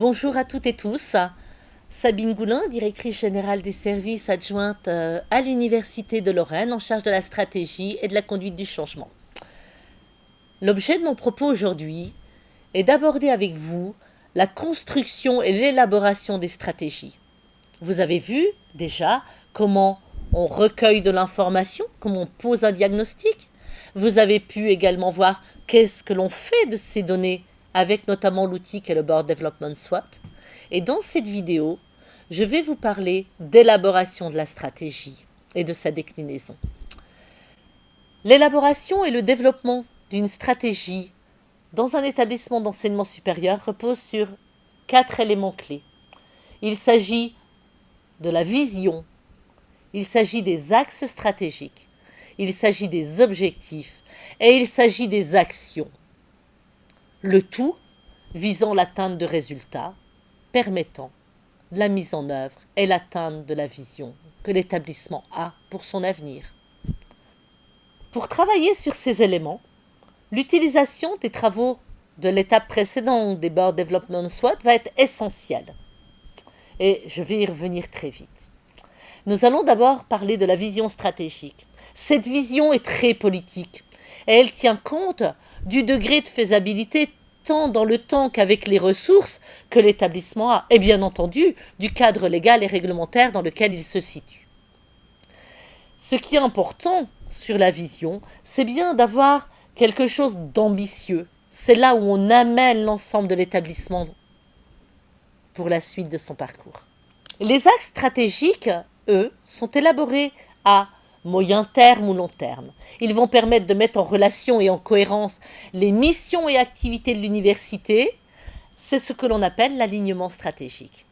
Bonjour à toutes et tous. Sabine Goulin, directrice générale des services adjointe à l'Université de Lorraine en charge de la stratégie et de la conduite du changement. L'objet de mon propos aujourd'hui est d'aborder avec vous la construction et l'élaboration des stratégies. Vous avez vu déjà comment on recueille de l'information, comment on pose un diagnostic. Vous avez pu également voir qu'est-ce que l'on fait de ces données avec notamment l'outil qu'est le Board Development SWOT. Et dans cette vidéo, je vais vous parler d'élaboration de la stratégie et de sa déclinaison. L'élaboration et le développement d'une stratégie dans un établissement d'enseignement supérieur repose sur 4 éléments clés. Il s'agit de la vision, il s'agit des axes stratégiques, il s'agit des objectifs et il s'agit des actions. Le tout visant l'atteinte de résultats permettant la mise en œuvre et l'atteinte de la vision que l'établissement a pour son avenir. Pour travailler sur ces éléments, l'utilisation des travaux de l'étape précédente des Board Development SWOT va être essentielle. Et je vais y revenir très vite. Nous allons d'abord parler de la vision stratégique. Cette vision est très politique et elle tient compte du degré de faisabilité tant dans le temps qu'avec les ressources que l'établissement a, et bien entendu du cadre légal et réglementaire dans lequel il se situe. Ce qui est important sur la vision, c'est bien d'avoir quelque chose d'ambitieux. C'est là où on amène l'ensemble de l'établissement pour la suite de son parcours. Les axes stratégiques, eux, sont élaborés à moyen terme ou long terme. Ils vont permettre de mettre en relation et en cohérence les missions et activités de l'université. C'est ce que l'on appelle l'alignement stratégique.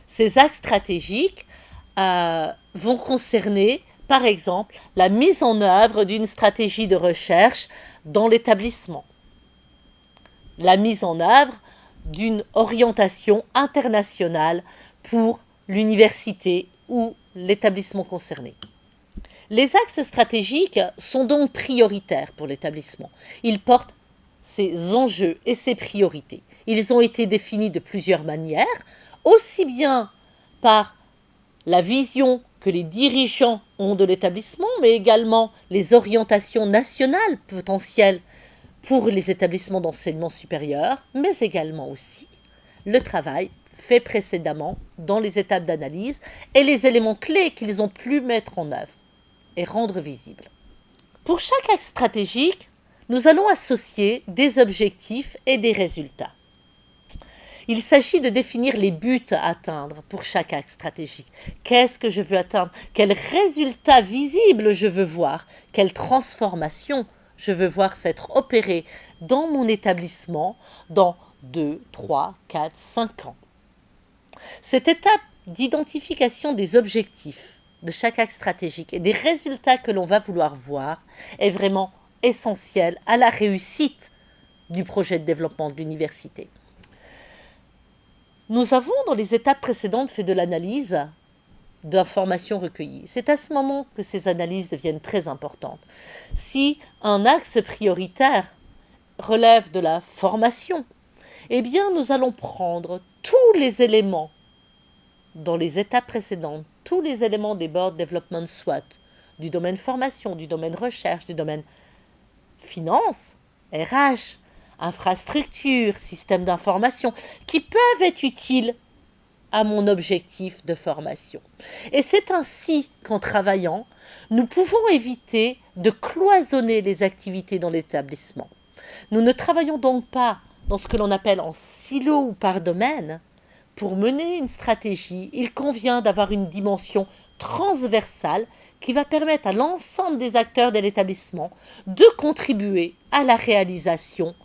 Ces axes stratégiques vont concerner, par exemple, la mise en œuvre d'une stratégie de recherche dans l'établissement, la mise en œuvre d'une orientation internationale pour l'université ou l'établissement concerné. Les axes stratégiques sont donc prioritaires pour l'établissement. Ils portent ses enjeux et ses priorités. Ils ont été définis de plusieurs manières, aussi bien par la vision que les dirigeants ont de l'établissement, mais également les orientations nationales potentielles pour les établissements d'enseignement supérieur, mais également aussi le travail fait précédemment dans les étapes d'analyse et les éléments clés qu'ils ont pu mettre en œuvre et rendre visibles. Pour chaque axe stratégique, nous allons associer des objectifs et des résultats. Il s'agit de définir les buts à atteindre pour chaque axe stratégique. Qu'est-ce que je veux atteindre? Quels résultats visibles je veux voir? Quelle transformation je veux voir s'être opérée dans mon établissement dans 2, 3, 4, 5 ans? Cette étape d'identification des objectifs de chaque axe stratégique et des résultats que l'on va vouloir voir est vraiment essentielle à la réussite du projet de développement de l'université. Nous avons, dans les étapes précédentes, fait de l'analyse d'informations recueillies. C'est à ce moment que ces analyses deviennent très importantes. Si un axe prioritaire relève de la formation, eh bien, nous allons prendre tous les éléments dans les étapes précédentes, tous les éléments des Board Development SWOT, du domaine formation, du domaine recherche, du domaine finance, RH, infrastructure, système d'information, qui peuvent être utiles à mon objectif de formation. Et c'est ainsi qu'en travaillant, nous pouvons éviter de cloisonner les activités dans l'établissement. Nous ne travaillons donc pas dans ce que l'on appelle en silo ou par domaine. Pour mener une stratégie, il convient d'avoir une dimension transversale qui va permettre à l'ensemble des acteurs de l'établissement de contribuer à la réalisation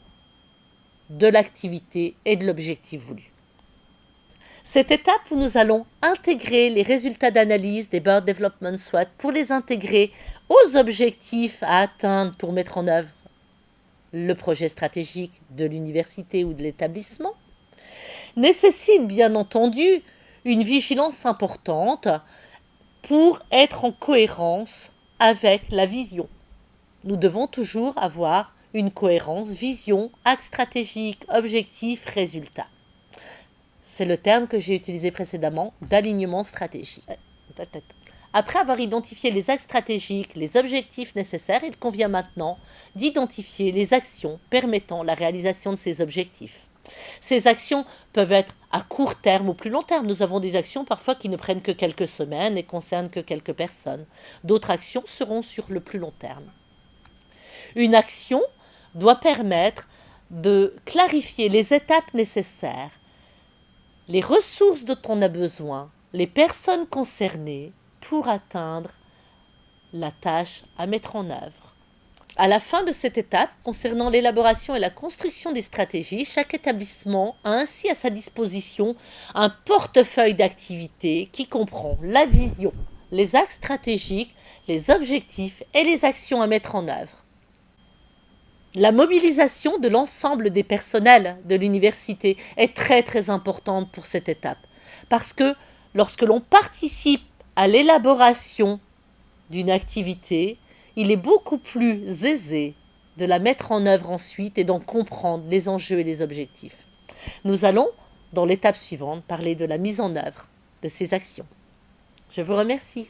de l'activité et de l'objectif voulu. Cette étape où nous allons intégrer les résultats d'analyse des Board Development SWOT pour les intégrer aux objectifs à atteindre pour mettre en œuvre le projet stratégique de l'université ou de l'établissement, nécessite bien entendu une vigilance importante pour être en cohérence avec la vision. Nous devons toujours avoir une cohérence, vision, axe stratégique, objectif, résultat. C'est le terme que j'ai utilisé précédemment, d'alignement stratégique. Après avoir identifié les axes stratégiques, les objectifs nécessaires, il convient maintenant d'identifier les actions permettant la réalisation de ces objectifs. Ces actions peuvent être à court terme ou plus long terme. Nous avons des actions parfois qui ne prennent que quelques semaines et concernent que quelques personnes. D'autres actions seront sur le plus long terme. Une action doit permettre de clarifier les étapes nécessaires, les ressources dont on a besoin, les personnes concernées pour atteindre la tâche à mettre en œuvre. À la fin de cette étape, concernant l'élaboration et la construction des stratégies, chaque établissement a ainsi à sa disposition un portefeuille d'activités qui comprend la vision, les axes stratégiques, les objectifs et les actions à mettre en œuvre. La mobilisation de l'ensemble des personnels de l'université est très importante pour cette étape, parce que lorsque l'on participe à l'élaboration d'une activité, il est beaucoup plus aisé de la mettre en œuvre ensuite et d'en comprendre les enjeux et les objectifs. Nous allons, dans l'étape suivante, parler de la mise en œuvre de ces actions. Je vous remercie.